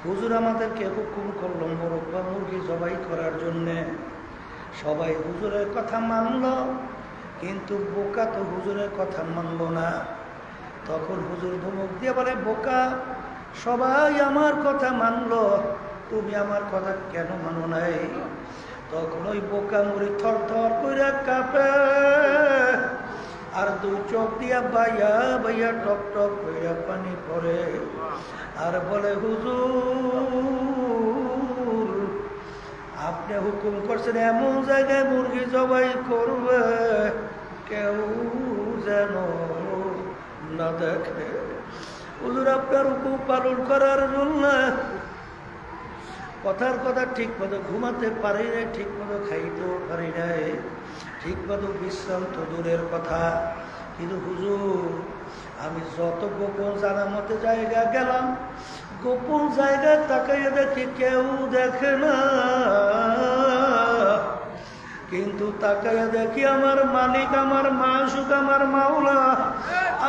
হুজুর আমাদেরকে হুকুম করলো মোরগ বা মুরগি জবাই করার জন্যে। সবাই হুজুরের কথা মানল, কিন্তু বোকা তো হুজুরের কথা মানল না। তখন হুজুর ধমক দিয়ে বলে, বোকা, সবাই আমার কথা মানল, তুমি আমার কথা কেন মানো নাই? তখন ওই বোকা মুড়ি থর থর করে কাঁপে, আর দুই চোখ দিয়া বাইয়া বাইয়া টক টক করে পানি পড়ে, আর বলে, হুজুর, আপনি হুকুম করছেন এমন জায়গায় মুরগি জবাই করবে কেউ যেন না দেখে। হুজুর, আপনার হুকুম পালন করার জন্য কথার কথা ঠিক মতো ঘুমাতে পারি নাই, ঠিক মতো খাইতেও পারি নাই, ঠিক মতো বিশ্রাম তো দূরের কথা। কিন্তু হুজুর, আমি যত গোপন জানা মতে জায়গা গেলাম, গোপন জায়গায় তাকাইয়ে দেখি কেউ দেখে না, কিন্তু তাকাইয়ে দেখি আমার মালিক, আমার মাসুক, আমার মাওলা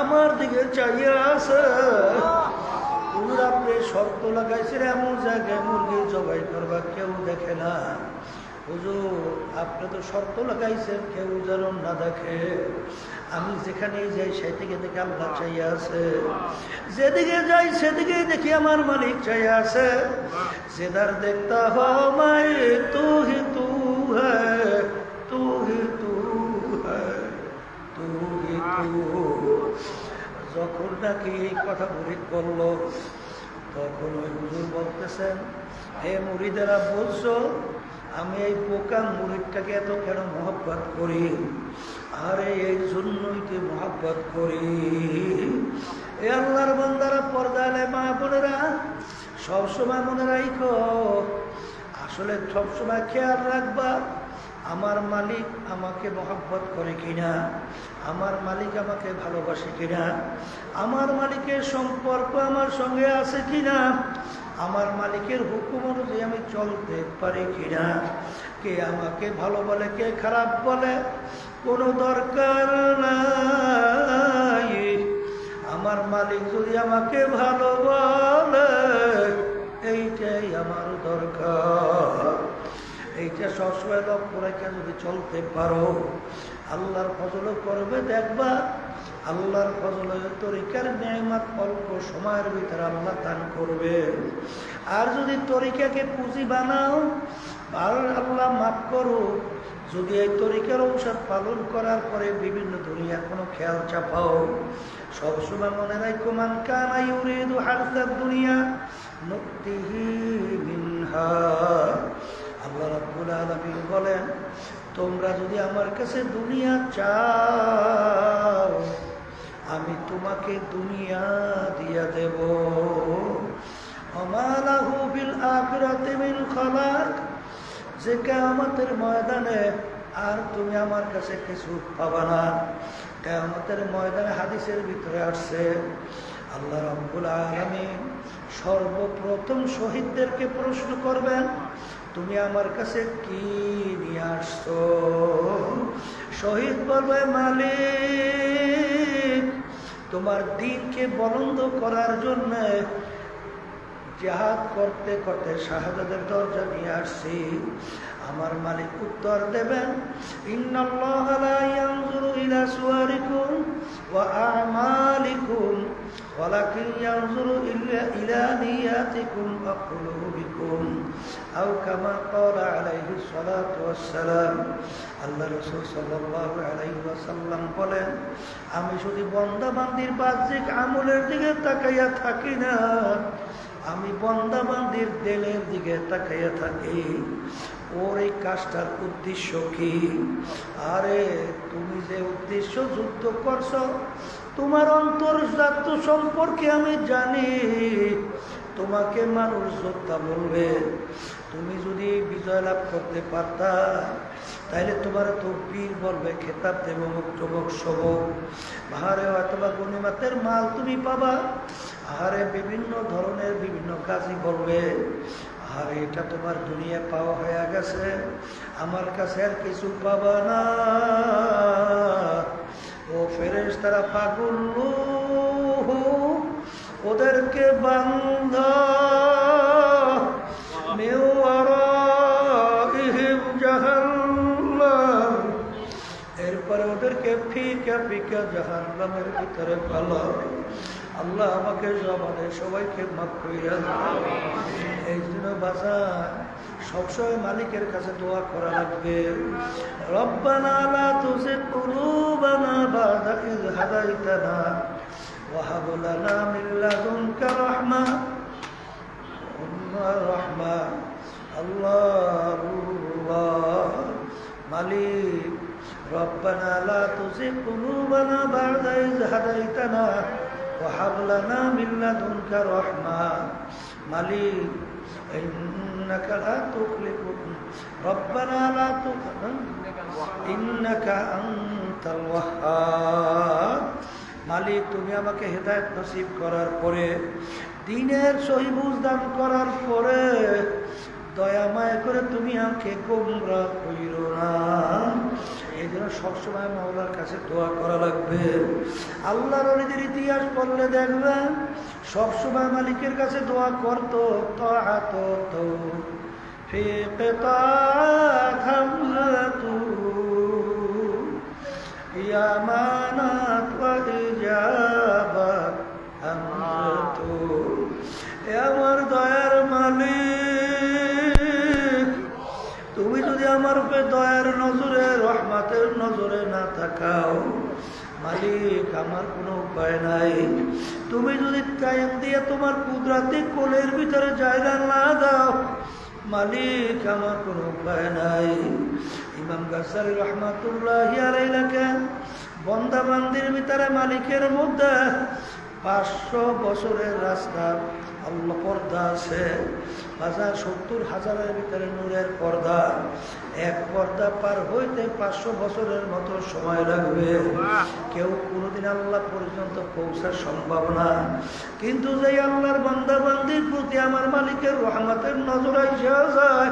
আমার দিকে চাইয়া আছে। হুজুর, আপনি শর্ত লাগাইছেন এমন জায়গায় মুরগি জবাই করবা কেউ দেখে না। হুজুর, আপনি তো শর্ত লাগাইছেন কেউ যেন না দেখে। আমি যেখানেই যাই সেদিকে দেখে আল্লাহ চাইয়া আছে, যেদিকে যাই সেদিকে দেখি আমার মালিক চাইয়া আছে। যেদার দেখতা হো মাই তু হি তু হ্যায়, তু হি তু হ্যায়, তু হি তু। যখন নাকি এই কথা মুরিদ বলল, তখন ওই হুজুর বলতেছেন, হে মুরিদেরা, বলছো আমি এই বোকা মুরিদটাকে এত কেন মহব্বত করি? আরে এই জন্যই তো মহব্বত করি। এ আল্লাহর বান্দারা, পর্দালে মা বোনেরা, সবসময় মনে রাখো, আসলে সবসময় খেয়াল রাখবা আমার মালিক আমাকে মহব্বত করে কিনা, আমার মালিক আমাকে ভালোবাসে কিনা, আমার মালিকের সম্পর্ক আমার সঙ্গে আছে কিনা, আমার মালিকের হুকুম অনুযায়ী আমি চলতে পারি কিনা। কে আমাকে ভালো বলে, কে খারাপ বলে, কোনো দরকার নাই। আমার মালিক যদি আমাকে ভালো বলে, এইটাই আমার দরকার। এইটা সবসময় লক্ষ্য রেখে যদি চলতে পারো, আল্লাহর ফজলও করবে, দেখবা আল্লাহর ফজলের তরিকার নেয়ামত অল্প সময়ের ভিতরে আল্লাহ দান করবে। আর যদি তরিকাকে পুঁজি বানাও, আর আল্লাহ মাফ করো, যদি এই তরিকার ঔষধ পালন করার পরে বিভিন্ন দুনিয়ার কোনো খেয়াল চাপাও, সবসময় মনে রাখো, মান কানা ইউরিদু হারসাদ দুনিয়া নুতিহি মিনহা। আল্লাহ রাব্বুল আলামিন বলেন, তোমরা যদি আমার কাছে দুনিয়া চাও, আমি তোমাকে দুনিয়া দিয়া দেব। ওমা লাহু বিল আখিরাতি মিন খালাক। যে কিয়ামতের ময়দানে আর তুমি আমার কাছে কিছু পাবা না। কিয়ামতের ময়দানে হাদিসের ভিতরে আসছে, আল্লাহ রাব্বুল আলামিন সর্বপ্রথম শহীদদেরকে প্রশ্ন করবেন, তুমি আমার কাছে কি নিয়ে আসছো? শহীদ বলবে, মালিক, তোমার দ্বীনকে বলন্দ করার জন্য জিহাদ করতে করতে শাহাদাতের দরজা নিয়ে আসছি। আমার মালিক উত্তর দেবেন, ইন্নাল্লাহা লা ইয়ানজুরু ইলা সুওয়ারিকুম ওয়া আমালিকুম ওয়ালাকিন ইয়ানজুরু ইলা নিয়াতিকুম ওয়া কুলুবিকুম। আও কামা ক্বালা আলাইহিস সালাতু ওয়াস সালাম। আল্লাহ রাসূল সাল্লাল্লাহু আলাইহি ওয়াসাল্লাম বলেন, আমি শুধু বান্দা বান্দির বাহ্যিক আমলের দিকে তাকাইয়া থাকি না, আমি বান্দা বান্দির দিলের দিকে তাকাইয়া থাকি। ওর এই কাজটার উদ্দেশ্য কি? আরে তুমি যে উদ্দেশ্য যুদ্ধ করছো, তোমার অন্তর্জাত সম্পর্কে আমি জানি। তোমাকে মানুষ যোদ্ধা বলবে, তুমি যদি বিজয় লাভ করতে পারতা, তাইলে তোমার তো বীর বলবে, খেতাব দেব, চমক সবক, ভারে অথবা গনিমতের মাল তুমি পাবা। আরে বিভিন্ন ধরনের বিভিন্ন কাজই বলবে, আর এটা তোমার দুনিয়া পাওয়া হয়ে গেছে, আমার কাছে আর কিছু পাবা না। ও ফেরেশতারা পাগল, ওদেরকে বান্ধা ফিকা ফিকা জাহান্নামের ভিতরে ফেলো। আল্লাহ আমাকে আমাদের সবাইকে মাফ কইরা দাও। এই জন্য বাজার সবসময় মালিকের কাছে দোয়া করা লাগবে। রব্বানা লা তুযিগ কুলুবানা বা'দা ইয হাদাইতানা ওয়া হাব লানা মিন লাদুনকা রাহমা রাহমা। আল্লাহ মালিক রব্বানা লা তুযিগ কুলুবানা বা'দা ইয হাদাইতানা ওয়া হাব লানা মিন লাদুনকা রাহমা। মালিক ইন্নাকা লা তুখলিফু রব্বানা লা ইন্নাকা আনতাল ওয়াহ্হাব। মালিক তুমি আমাকে হেদায়েত নসিব করার পরে, দ্বীনের সহি বুঝ দান করার পরে দয়া মায়া করে তুমি আমাকে গোমরাহ কইরো না। এই জন্য সবসময় মাওলার কাছে দোয়া করা লাগবে। আল্লাহর ওলিদের ইতিহাস পড়লে দেখবেন সবসময় মালিকের কাছে দোয়া করতো। তাআত ফি কিতাত হামলাতু ইয়ামানাত ওয়া ইজাবাত হামলাতু। এ আমার দয়ার মালিক, তুমি যদি আমার উপরে দয়ার নজরে রহমতের নজরে না তাকাও, মালিক আমার কোনো উপায় নাই। তুমি যদি টাইম দিয়ে তোমার কুদরতি কোলের ভিতরে জায়গা না দাও, মালিক আমার কোনো উপায় নাই। ইমাম গাজ্জালী রহমাতুল্লাহি আলাইহি লেখেন, বান্দা বান্দির ভিতরে মালিকের মধ্যে 500 বছরের রাস্তা আল্লাহ পর্দা আছে। 70,000-এর ভিতরে নূরের পর্দা। এক পর্দা পার হইতে 500 বছরের মতো সময় লাগবে। কেউ কোনোদিন আল্লাহ পর্যন্ত পৌঁছার সম্ভব না। কিন্তু যে আল্লাহর বান্দা বান্দির প্রতি আমার মালিকের রহমতের নজর আইসা যায়,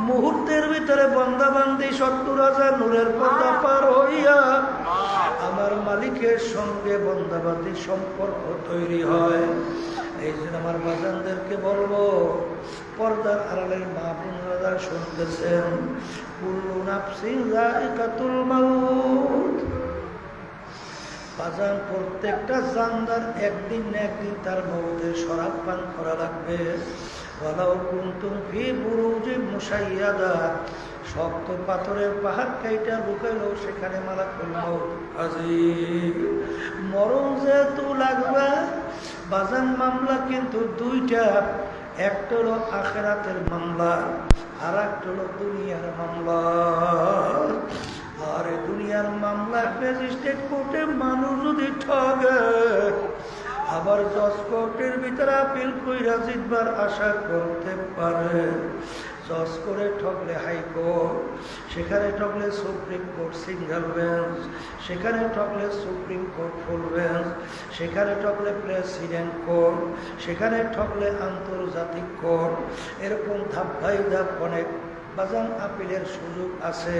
মুহূর্তের ভিতরে বান্দা বান্দি 70,000 নূরের পর্দা পার হইয়া আমার মালিকের সঙ্গে বান্দা বান্দির সম্পর্ক তৈরি হয়। এই জন্য আমার বাজানদেরকে বলবো, পর্দার আড়ালের মা বোনেরা শুনতেছেন, কুল্লু নাফসিন যায়িকাতুল মাউত। বাজান প্রত্যেকটা জানদার একদিন না একদিন তার মৌতের শরাব পান করা লাগবে। ওয়ালাউ কুনতুম ফি বুরুজিন মুশাইয়াদা, শক্ত পাথরের পাহাড় কাইটা লুকাইলেও সেখানে মালাকুল মউত হাজির। মরণ যেহেতু লাগবে বাজান, মামলা কিন্তু দুইটা। একটা হলো আখিরাতের মামলা, আর একটা হলো দুনিয়ার মামলা। আর দুনিয়ার মামলা ম্যাজিস্ট্রেট কোর্টে মানুষ যদি ঠগে, আবার জজ কোর্টের ভিতরে আপিল কইরা জিতবার আশা করতে পারে। জজ করে ঠকলে হাইকোর্ট, সেখানে ঠকলে সুপ্রিম কোর্ট সিঙ্গেল বেঞ্চ, সেখানে ঠকলে সুপ্রিম কোর্ট ফুল বেঞ্চ, সেখানে ঠকলে প্রেসিডেন্ট কোর্ট, সেখানে ঠকলে আন্তর্জাতিক কোর্ট। এরকম ধাপ বাই ধাপ অনেক বাজান আপিলের সুযোগ আছে।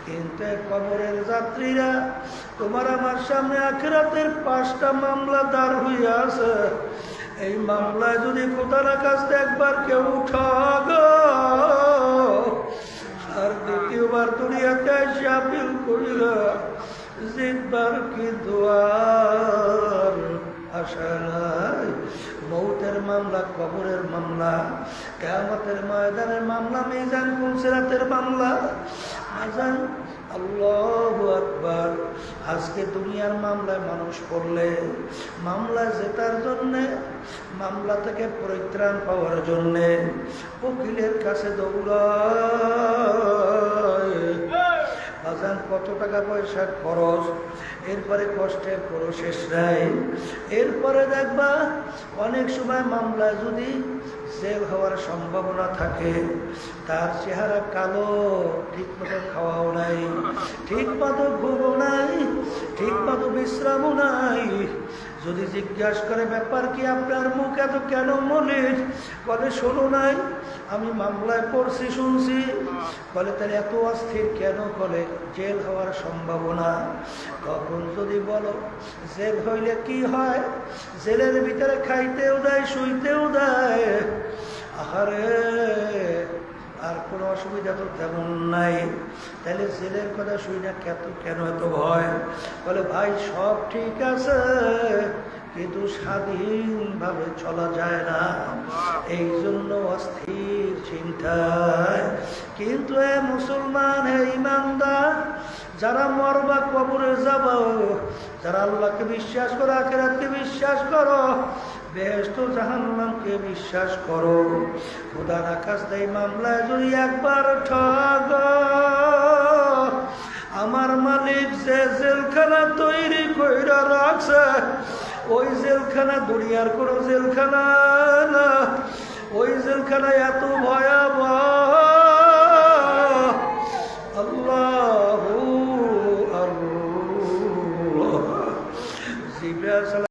কিন্তু কবরের যাত্রীরা, তোমার আমার সামনে আখিরাতের 5টা মামলা দাঁড় হইয়া আছে। এই মামলায় যদি খোদার কাছে একবার কেউ ঠগ, আর দ্বিতীয়বার দুনিয়াতে এসে আপিল করিল, জিতবার কি দুয়ার আশা নাই। মৌতের মামলা, কবরের মামলা, কিয়ামতের ময়দানের মামলা, মিজান পুলসিরাতের মামলা। আজান আল্লাহু আকবার। আজকে দুনিয়ার মামলায় মানুষ পড়লে, মামলা জেতার জন্যে, মামলা থেকে পরিত্রাণ পাওয়ার জন্যে উকিলের কাছে দৌড়ায়। আজান কত টাকা পয়সা খরচ, এরপরে কষ্টের কোনো শেষ নাই। এরপরে দেখবা অনেক সময় মামলায় যদি জেল হওয়ার সম্ভাবনা থাকে, তার চেহারা কালো, ঠিক মতো খাওয়াও নাই, ঠিক মতো ঘুমও নাই, ঠিক মতো বিশ্রামও নাই। যদি জিজ্ঞাসা করে ব্যাপার কি, আপনার মুখ এত কেন মলিন, বলে শোনো নাই, আমি মামলায় পড়ছি শুনছি। বলে তাহলে এত অস্থির কেন, বলে জেল হওয়ার সম্ভাবনা। তখন যদি বলো জেল হইলে কি হয়, জেলের ভিতরে খাইতেও দেয়, শুইতেও দেয়, আহারে আর কোনো অসুবিধা মানসিকতা তো তেমন নাই, তাহলে জেলের কথা শুই না কেন এত ভয়? বলে ভাই সব ঠিক আছে, কিন্তু স্বাধীনভাবে চলা যায় না, এই জন্য অস্থির চিন্তায়। কিন্তু এ মুসলমান, হে ইমানদার, যারা মরবা কবরে যাব, যারা আল্লাহকে বিশ্বাস করো, আখিরাতকে বিশ্বাস করো, বেহেশত জাহান্নামকে বিশ্বাস করো, খোদার আকাশ দেয় মামলায় যদি একবার ঠগ, আমার মালিক যে জেলখানা তৈরি কইরা রাখছে, ওই জেলখানা দুনিয়ার কোনো জেলখানা না, ওই জেলখানা এত ভয়াবহ